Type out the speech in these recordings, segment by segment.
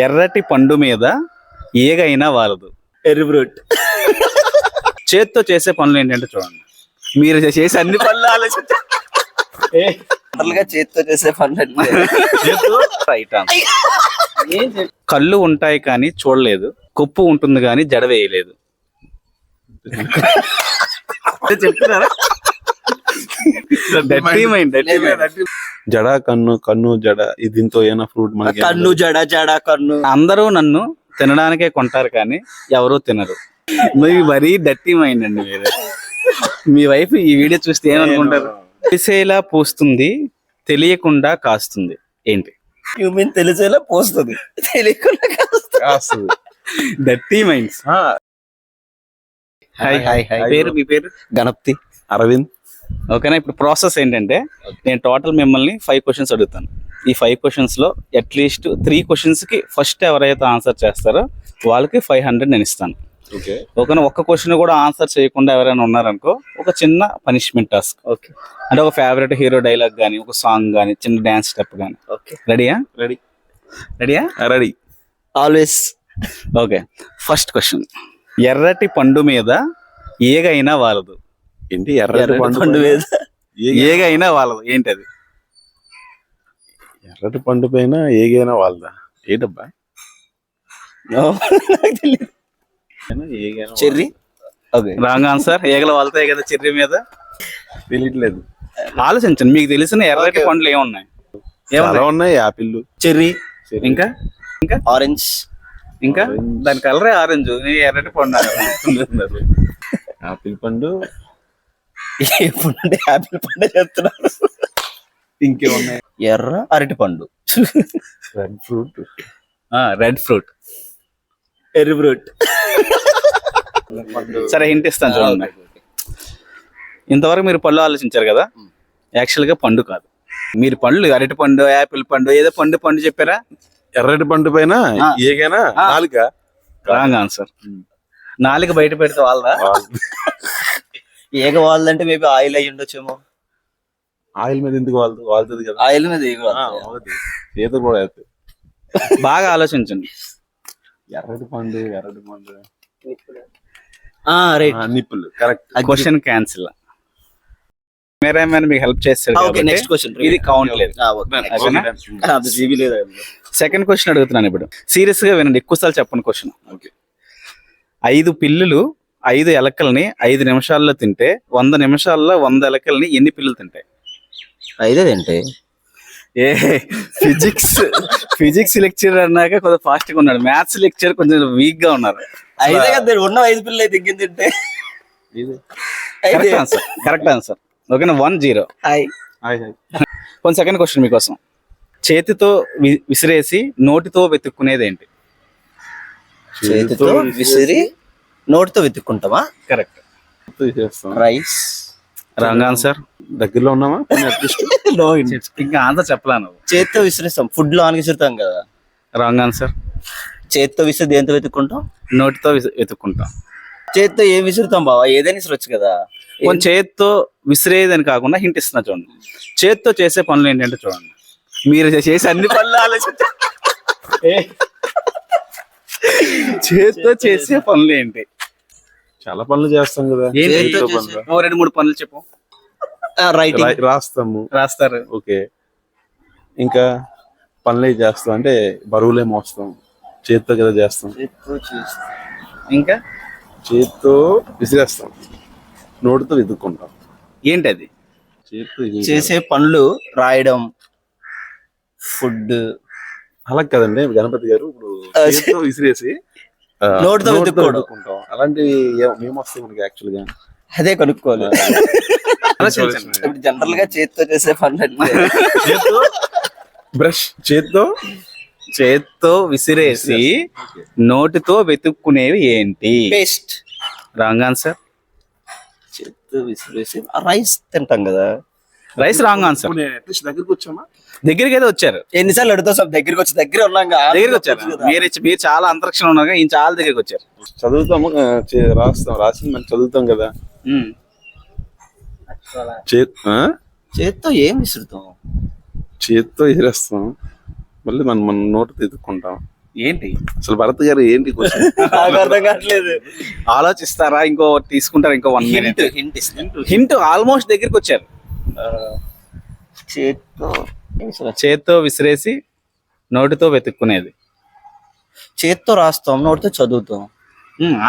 ఎర్రటి పండు మీద ఏగైనా వాలదు. ఎర్రి ఫ్రూట్. చేత్తో చేసే పనులు ఏంటంటే చూడండి, మీరు చేసే అన్ని పనులు ఆలోచించ చేత్తో చేసే పనులు రైట్ ఆన్సర్. కళ్ళు ఉంటాయి కానీ చూడలేదు, కొప్పు ఉంటుంది కానీ జడ వేయలేదు. చెప్తున్నారా? జడ కన్ను, కన్ను జడ, దీంతో ఏమైనా ఫ్రూట్ మనకి కన్ను జడ, జడ కన్ను. అందరూ నన్ను తినడానికే కొంటారు కానీ ఎవరూ తినరు. మరీ డర్టీ మైండ్ అండి మీరు. మీ వైఫ్ ఈ వీడియో చూస్తే ఏమనుకుంటారు? తెలిసేలా పూస్తుంది, తెలియకుండా కాస్తుంది. ఏంటి? యూ మీన్ తెలిసేలా పోస్తుంది, తెలియకుండా కాస్తుంది. Dirty minds. Hi hi hi. పేరు, మీ పేరు? గణపతి. అరవింద్. ఓకేనా? ఇప్పుడు ప్రాసెస్ ఏంటంటే, నేను టోటల్ మిమ్మల్ని 5 క్వశ్చన్స్ అడుగుతాను. ఈ 5 క్వశ్చన్స్ లో అట్లీస్ట్ 3 క్వశ్చన్స్ కి ఫస్ట్ ఎవరైతే ఆన్సర్ చేస్తారో వాళ్ళకి 500 నేను ఇస్తాను. ఓకేనా? ఒక్క క్వశ్చన్ కూడా ఆన్సర్ చేయకుండా ఎవరైనా ఉన్నారనుకో ఒక చిన్న పనిష్మెంట్ టాస్క్. ఓకే, అంటే ఒక ఫేవరెట్ హీరో డైలాగ్ కానీ, ఒక సాంగ్ కానీ, చిన్న డాన్స్ స్టెప్ కానీ. ఓకే, రెడీయా? రెడీయా? Ready always. Okay, first question. ఎర్రటి పండు మీద ఏగైనా వాలదు. ఏంటి? ఎర్రటి పండు మీద ఏగైనా వాలదు. ఏంటి అది? ఎర్రటి పండు పైన ఏగైనా వాళ్ళదా? ఏంటబ్బా? చెర్రీ. Okay, wrong answer. ఏగలు వాళ్తాయి కదా చెర్రీ మీద. తెలియట్లేదు. ఆలోచించండి, మీకు తెలిసిన ఎర్రటి పండ్లు ఏమున్నాయి? చాలా ఉన్నాయి. యాపిల్, చెర్రీ, ఇంకా ఇంకా ఆరెంజ్. ఇంకా దాని కలరే ఆరెంజ్. ఎర్రటి పండు యాపిల్ పండు. ఎప్పుడు యాపిల్ పండు చెప్తున్నారు? ఇంకేమున్నాయి? ఎర్ర అరటి పండు. Red fruit. Red fruit. ఎర్రి ఫ్రూట్. సరే, హింట్ ఇస్తాను చూడండి. ఇంతవరకు మీరు పళ్ళు ఆలోచించారు కదా, యాక్చువల్ గా పండు కాదు. మీరు పళ్ళు అరటి పండు, యాపిల్ పండు, ఏదో పండు పండు చెప్పారా? ఎర్రటి పండు పైన ఏగైనా నాలుక. Wrong answer. నాలుక బయట పెడితే వాళ్ళదా? ఏగ వాళ్ళంటే మేబీ ఆయిల్ అయ్యి ఉండొచ్చేమో. ఆయిల్ మీద ఎందుకు వాళ్తుంది కదా? ఆయిల్ మీద ఏదో కూడా అయితే. బాగా ఆలోచించండి. ఎర్రటి పండు, ఎర్రటి పండు, నిప్పులు. కరెక్ట్. Question cancel. కెమెరామెన్ మీకు హెల్ప్ చేస్తాడు. Next question. ఇది కౌంట్ లేదు. సెకండ్ క్వశ్చన్ అడుగుతున్నాను ఇప్పుడు. సీరియస్ గా వినండి, ఎక్కువసార్లు చెప్పండి క్వశ్చన్. 5 పిల్లులు 5 ఎలకల్ని 5 నిమిషాల్లో తింటే 100 నిమిషాల్లో 100 ఎలకల్ని ఎన్ని పిల్లులు తింటాయి? 5 తింటే. ఫిజిక్స్ లెక్చర్ అన్నాక కొంచెం ఫాస్ట్ గా ఉన్నాడు, మ్యాథ్స్ లెక్చర్ కొంచెం వీక్ గా ఉన్నారు. 5 కదా ఉన్న 5 పిల్లలు అయితే ఇంకేం తింటే. Correct answer. ఓకేనా? 1-0. కొంచెం సెకండ్ క్వశ్చన్ మీకోసం. చేతితో విసిరేసి నోటితో వెతుక్కునేది ఏంటి? చేతితో విసిరి నోటితో వెతుక్కుంటామా? కరెక్ట్. రైస్. Wrong answer. దగ్గరలో ఉన్నామా? ఇంకా ఆన్సర్ చెప్పలేను. చేతితో విసిరేస్తాం, ఫుడ్ లో ఆనికి విసురుతాం కదా. Wrong answer. చేతితో విసిరి దేంతో వెతుక్కుంటాం? నోటితో వెతుక్కుంటాం. చేతితో ఏం విసురుతాం బావా? ఏదైనా విసిరొచ్చు కదా. కొంచెం చేతితో విసిరేదని కాకుండా హింట్ ఇస్తున్నా చూడండి. చేతితో చేసే పనులు ఏంటంటే చూడండి, మీరు చేసే అన్ని పనులు ఆలోచించ. చేతితో చేసే పనులు ఏంటి? చాలా పనులు చేస్తాం కదా. 2-3 పనులు చెప్పు. రాస్తారు. ఓకే, ఇంకా పనులే చేస్తాం అంటే బరువులే మోస్తాం. చేతితో కదా చేస్తాం. ఇంకా చేతితో విసిరేస్తాం, నోటితో వెతుక్కుంటాం. ఏంటి అది? చేసే పనులు రాయడం, ఫుడ్. అలా కదండి గణపతి గారు. ఇప్పుడు చేతితో విసిరేసి నోటితో వెతుక్కుంటాం. అలాంటివి మేము వస్తాయి మనకి యాక్చువల్ గా. అదే కనుక్కోవాలి. జనరల్ గా చేతితో చేసే పనులు బ్రష్. చేత్తో విసిరేసి నోటితో వెతుక్కునేవి ఏంటి? పేస్ట్. Wrong answer. చేత్తో విసిరేసి రైస్ తింటాం కదా. Rice wrong answer. దగ్గరికి వచ్చామా? దగ్గరికి అయితే వచ్చారు. ఎన్నిసార్లు అడుగుతాం సార్? దగ్గరికి వచ్చి దగ్గర ఉన్నాం. దగ్గరికి వచ్చారు. మీరు చాలా అంతరిక్షణం ఉన్నారు, ఈయన చాలా దగ్గరికి వచ్చారు. చదువుతాము, రాసింది మనం చదువుతాం కదా. చేత్తో ఏం విసురుతాం? చేత్తో విసిరేస్తాం, మళ్ళీ మనం నోటు ఎత్తుక్కుంటాం. ఏంటి అసలు భరత్ గారు ఏంటి క్వశ్చన్? నాకు అర్థం కావట్లేదు. ఆలోచిస్తారా? ఇంకో తీసుకుంటారా? ఇంకో 1 మినిట్ హింట్ ఇస్తాను. హింట్. ఆల్మోస్ట్ దగ్గరికి వచ్చారు. చేత్తో విసిరేసి నోటితో వెతుక్కునేది. చేత్తో రాస్తాం, నోటితో చదువుతాం.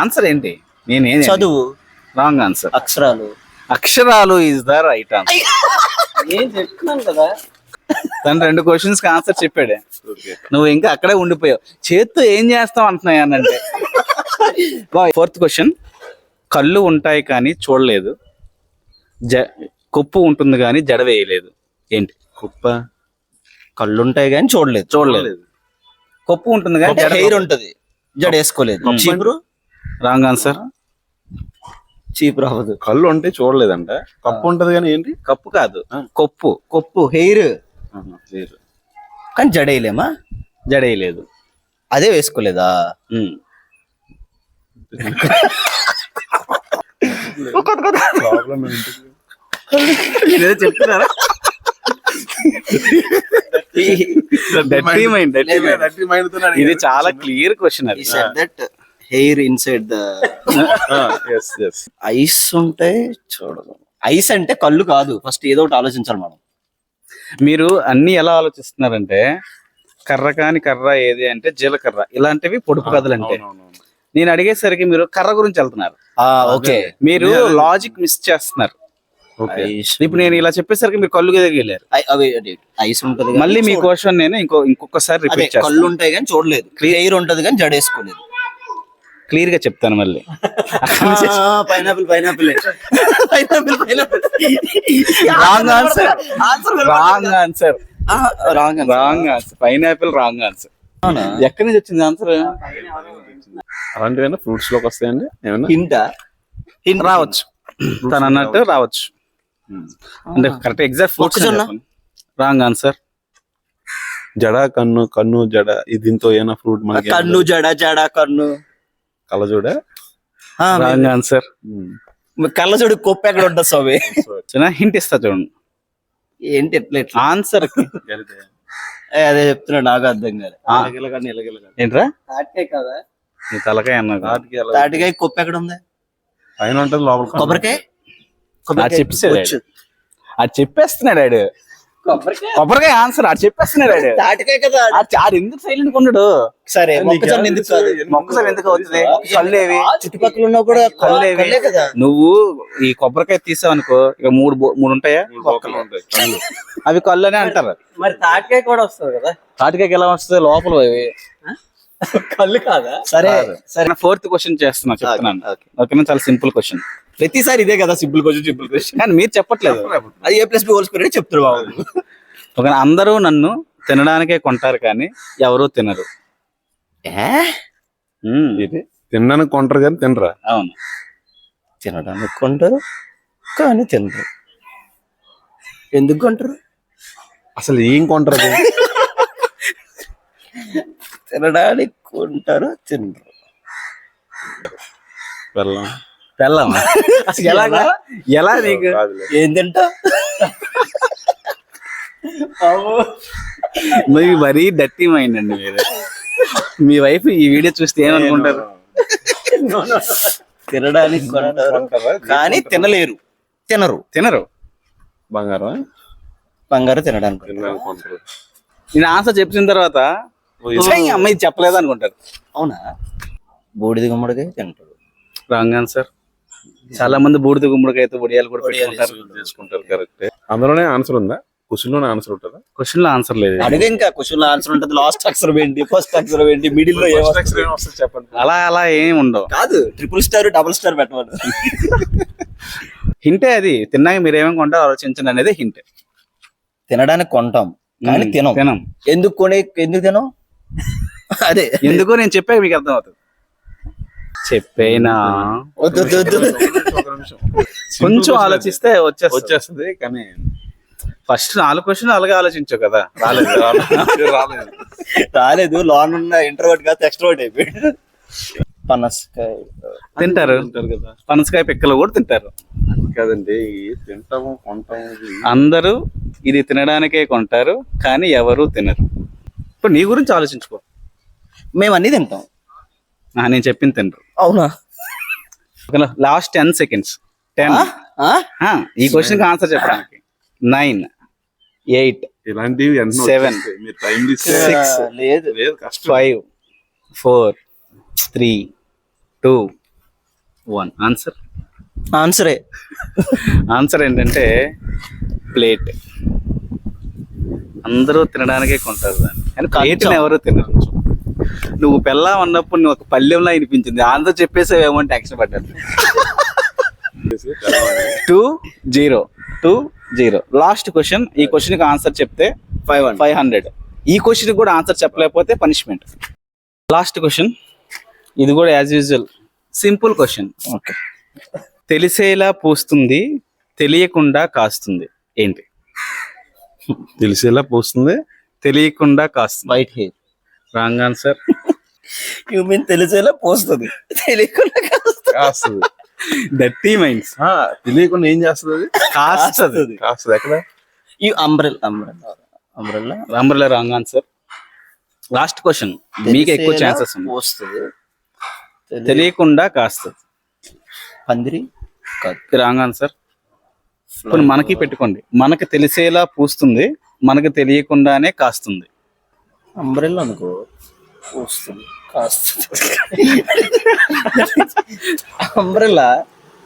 ఆన్సర్ ఏంటి? నేనేం చదువు. Wrong answer. అక్షరాలు. అక్షరాలు ఈజ్ ద రైట్ ఆన్సర్. ఏం చెప్తున్నాను కదా. తను 2 క్వశ్చన్స్ కి ఆన్సర్ చెప్పాడే, నువ్వు ఇంకా అక్కడే ఉండిపోయావు. చేత్తో ఏం చేస్తావు అంటున్నాయనంటే. 4th question. కళ్ళు ఉంటాయి కానీ చూడలేదు, కొప్పు ఉంటుంది కానీ జడ వేయలేదు. ఏంటి? కుప్ప. కళ్ళు ఉంటాయి కానీ చూడలేదు. చూడలేదు. కొప్పు ఉంటుంది కానీ హెయిర్ ఉంటది, జడ వేసుకోలేదు. చీపురు. Wrong answer. చీపురు అవ్వదు. కళ్ళు ఉంటే చూడలేదంట. కప్పు ఉంటది కానీ ఏంటి? కప్పు కాదు, కొప్పు. కొప్పు హెయిర్ లేదు. కానీ జడ వేయలేమా? జడ వేయలేదు. అదే వేసుకోలేదా? ప్రాబ్లం ఏంటి? మీరేదో చెప్తున్నారా? ఇది చాలా క్లియర్ క్వశ్చన్. అది హెయిర్ ఇన్సైడ్ ద ఐస్ ఉంటాయి చూడదు. ఐస్ అంటే కళ్ళు కాదు. ఫస్ట్ ఏదో ఒకటి ఆలోచించాలి మనం. మీరు అన్ని ఎలా ఆలోచిస్తున్నారంటే, కర్ర కాని కర్ర ఏది అంటే జీలకర్ర. ఇలాంటివి పొడుపు కథలు అంటే. నేను అడిగేసరికి మీరు కర్ర గురించి వెళ్తున్నారు. ఓకే, మీరు లాజిక్ మిస్ చేస్తున్నారు. ఇప్పుడు నేను ఇలా చెప్పేసరికి మీరు కళ్ళు వెళ్ళారు. ఐస్ ఉంటది. మళ్ళీ మీ క్వశ్చన్ నేను ఇంకొకసారి రిపీట్ చేస్తాను. కళ్ళు ఉంటాయి కానీ చూడలేదు, హెయిర్ ఉంటది కానీ జడ వేసుకోలేదు. క్లియర్ గా చెప్తాను మళ్ళీ. Pineapple. Pineapple. Wrong answer. Wrong answer. Wrong answer. Pineapple wrong answer. ఎక్కడి నుంచి వచ్చింది ఆన్సర్? అలాంటివైనా ఫ్రూట్స్ లోకి వస్తాయండి ఏమన్నా? హింట్ రావచ్చు, తను అన్నట్టు రావచ్చు. అంటే correct exact fruits. Wrong answer. జడ, కన్ను, కన్ను జడ. దీంతో ఏమైనా ఫ్రూట్ మనకి? కన్ను జడ, జడ కన్ను. కళ్ళజోడ. Wrong answer. కళ్ళజోడు కొప్పు ఎక్కడ ఉంటుంది స్వామి? హింట్ ఇస్తా చూడండి. ఏంటి ఎట్లా ఆన్సర్ అదే చెప్తున్నాడు, నాకు అర్థం కాదు. ఏంట్రా? తాటికాయ కదా? నీ తలకాయ అన్నా. తాటికాయ కొప్పు ఎక్కడ ఉంది? పైన ఉంటుంది, లోపల. కొబ్బరికాయ. అది చెప్పేస్తున్నాడు ఆడు. కొబ్బరికాయ ఆన్సర్ అది చెప్పేస్తున్నాడు ఆడు. తాటికాయ కదా? ఆడు ఎందుకు సైలెంట్ కొన్నాడు? సరే, మొక్కజొన్న ఎందుకు కాదు? మొక్కజొన్న ఎందుకు అవుతుంది? కళ్ళేవి చుట్టుపక్కల ఉన్నా కూడా కళ్ళేవి కదా. నువ్వు ఈ కొబ్బరికాయ తీసావు అనుకో, ఇక మూడు ఉంటాయా? అవి కళ్ళు అని అంటారు. మరి తాటికాయ కూడా వస్తుంది కదా? తాటికాయకి ఎలా వస్తుంది? లోపల అవి కళ్ళు కాదా? సరే సరే. 4th క్వశ్చన్ చేస్తున్నా, చెప్తున్నాను. ఓకేనా? చాలా సింపుల్ క్వశ్చన్. ప్రతిసారి ఇదే కదా సింపుల్ క్వశ్చన్. కానీ మీరు చెప్పట్లేదు. అది A+B² చెప్తారు బాబు. ఒక అందరూ నన్ను తినడానికే కొంటారు కానీ ఎవరు తినరు. ఇది తినడానికి కొంటారు కానీ తినరా? అవును, తినడానికి కొంటారు కానీ తినరు. ఎందుకు కొంటారు? అసలు ఏం కొంటారు? తినడానికి కొంటారు, తినరు. బెల్లం. బెల్లం. అసలు ఎలా నీకు ఏం తింటా? మీరు మరీ డర్టీ మైండ్ అండి మీరు. మీ వైఫ్ ఈ వీడియో చూస్తే ఏమనుకుంటారు? తినడానికి కొంటారు కానీ తినలేరు. తినరు. బంగారం. బంగారు తినడానికి కొంటారు. నేను ఆన్సర్ చెప్పిన తర్వాత అమ్మాయి చెప్పలేదు అనుకుంటారు. అవునా? బూడిద గుమ్మడికాయ తింటారు. Wrong answer. చాలా మంది బూడిద గుమ్మడికాయతో వడియాలు కూడా చేసుకుంటారు. కరెక్ట్. అందులోనే ఆన్సర్ ఉందా? క్వశ్చన్ లోనే ఆన్సర్ ఉంటుందా? క్వశ్చన్ లో ఆన్సర్ లేదు. అడిగే ఇంకా క్వశ్చన్ లో ఆన్సర్ ఉంటుంది. లాస్ట్ అక్షరం ఏంటి, ఫస్ట్ అక్షరం ఏంటి, మిడిల్ లో చెప్పండి. అలా ఏం ఉండవు. కాదు, ట్రిపుల్ స్టార్ డబుల్ స్టార్ పెట్టవాలి. హింటే అది. తిన్నాక మీరు ఏమేమి కొంటారో ఆలోచించండి అనేది హింట్. తినడానికి కొంటాం కానీ తినం. ఎందుకు తినం? అదే ఎందుకో నేను చెప్పాక మీకు అర్థం అవుతుంది. చెప్పేనా? కొంచెం ఆలోచిస్తే వచ్చేస్తుంది. కానీ ఫస్ట్ 4 క్వశ్చన్ అలాగే ఆలోచించావు కదా. రాలేదు. లోన్ ఉన్న ఇంట్రోవర్ట్ కాదు, ఎక్స్ట్రోవర్ట్ అయిపోయాడు. పనసకాయ తింటారు కదా. పనసకాయ పిక్కలు కూడా తింటారు కదండి. తింటాము, కొంటాము. అందరూ ఇది తినడానికే కొంటారు కానీ ఎవరు తినరు. ఇప్పుడు నీ గురించి ఆలోచించుకో. మేము అన్ని తింటాం. నేను చెప్పింది తినరు. అవునా? Last 10 seconds. 10. ఈ క్వశ్చన్కి ఆన్సర్ చెప్పడానికి 9, 8, ఇలాంటివి ఎన్నో 7, వచ్చేస్తాయి. మీరు టైం తీస్తే 6, లేదు. లేదు, కష్టం. 5, 4, 3, 2, 1. ఆన్సరే. ఆన్సర్ ఏంటంటే ప్లేట్. అందరూ తినడానికే కొంటారు దాన్ని, కానీ ప్లేట్ని ఎవరు తినరు. నువ్వు పెళ్ళా ఉన్నప్పుడు నువ్వు ఒక పల్లెంలా అనిపించింది. ఆన్సర్ చెప్పేసేవేమో టెన్షన్ పడ్డాను. 2-0. Last question. ఈ క్వశ్చన్ కి ఆన్సర్ చెప్తే 500. ఈ క్వశ్చన్ కూడా ఆన్సర్ చెప్పలేకపోతే పనిష్మెంట్. Last question. ఇది కూడా as usual simple question. Okay. తెలిసేలా పూస్తుంది, తెలియకుండా కాస్తుంది. ఏంటి? తెలిసేలా పోస్తుంది, తెలియకుండా కాస్తుంది. White hair. Wrong answer. You mean తెలిసేలా పోస్తుంది, తెలియకుండా కాస్తుంది. Dirty minds. తెలియకుండా ఏం చేస్తుంది అది? కాస్తుంది. కాస్తుంది ఎక్కడ? ఈ umbrella. Umbrella wrong answer. Last question. మీకు ఎక్కువ ఛాన్సెస్ ఉన్నాయి. పోస్తుంది, తెలియకుండా కాస్తుంది. పందిరి కాదు. Wrong answer. ఇప్పుడు మనకి పెట్టుకోండి. మనకు తెలిసేలా పూస్తుంది, మనకు తెలియకుండానే కాస్తుంది. అంబ్రెల్లా అనుకో, పోస్తుంది కాస్తుంది. అంబ్రెల్లా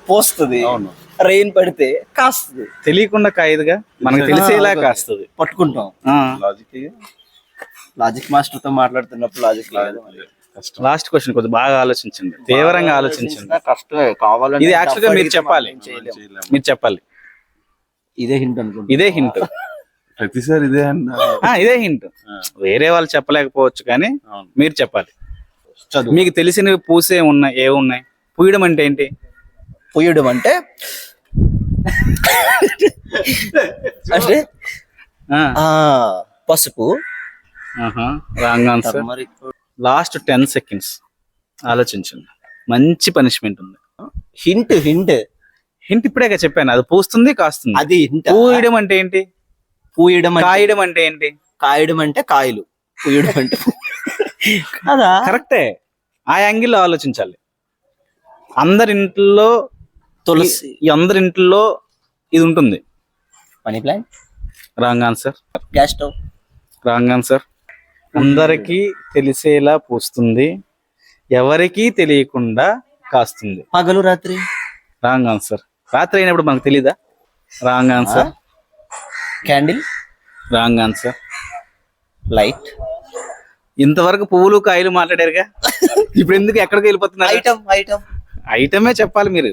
పోస్తుంది, అవును. రెయిన్ పడితే కాస్తుంది. తెలియకుండా కాయదుగా, మనకు తెలిసేలా కాస్తుంది. పట్టుకుంటాం. లాజిక్ లాజిక్ మాస్టర్ తో మాట్లాడుతున్నప్పుడు లాజిక్ లేదు. కష్టం. లాస్ట్ క్వశ్చన్ కొంచెం బాగా ఆలోచించండి, తీవ్రంగా ఆలోచించండి. కష్టమే. కావాలంటే ఇది యాక్చువల్ గా మీరు చెప్పాలి. చేయలేము. మీరు చెప్పాలి. ఇదే హింట్ అనుకుంటా. ఇదే హింట్. ప్రతిసారి ఇదే అన్నా. ఇదే హింట్. వేరే వాళ్ళు చెప్పలేకపోవచ్చు, కానీ అవును. మీరు చెప్పాలి. చదువు. మీకు తెలిసినవి పూసే ఉన్నాయి. ఏ ఉన్నాయి? పూయడం అంటే ఏంటి? పొయ్యడం అంటే అంటే పసుపు. Wrong answer. లాస్ట్ 10 seconds ఆలోచించండి. మంచి పనిష్మెంట్ ఉంది. హింట్. హింట్ ఇప్పుడే చెప్పాను. అది పూస్తుంది, కాస్తుంది. అది హింట్. పూయడం అంటే ఏంటి? పూయడం. కాయడం అంటే ఏంటి? కాయడం అంటే కాయలు. పూయడం అంటే కదా. కరెక్టే. ఆ యాంగిల్లో ఆలోచించాలి. అందరింట్లో తులసి. అందరింట్లో ఇది ఉంటుంది. Money plant. Wrong answer. Gas stove. Wrong answer. అందరికీ తెలిసేలా పూస్తుంది, ఎవరికీ తెలియకుండా కాస్తుంది. పగలు రాత్రి. Wrong answer. రాత్రి అయినప్పుడు మనకు తెలీదా? Wrong answer. Candle. Wrong answer. Light. ఇంతవరకు పువ్వులు కాయలు మాట్లాడారుగా, ఇప్పుడు ఎందుకు ఎక్కడికి వెళ్ళిపోతున్నారు? ఐటమ్. ఐటమే చెప్పాలి మీరు.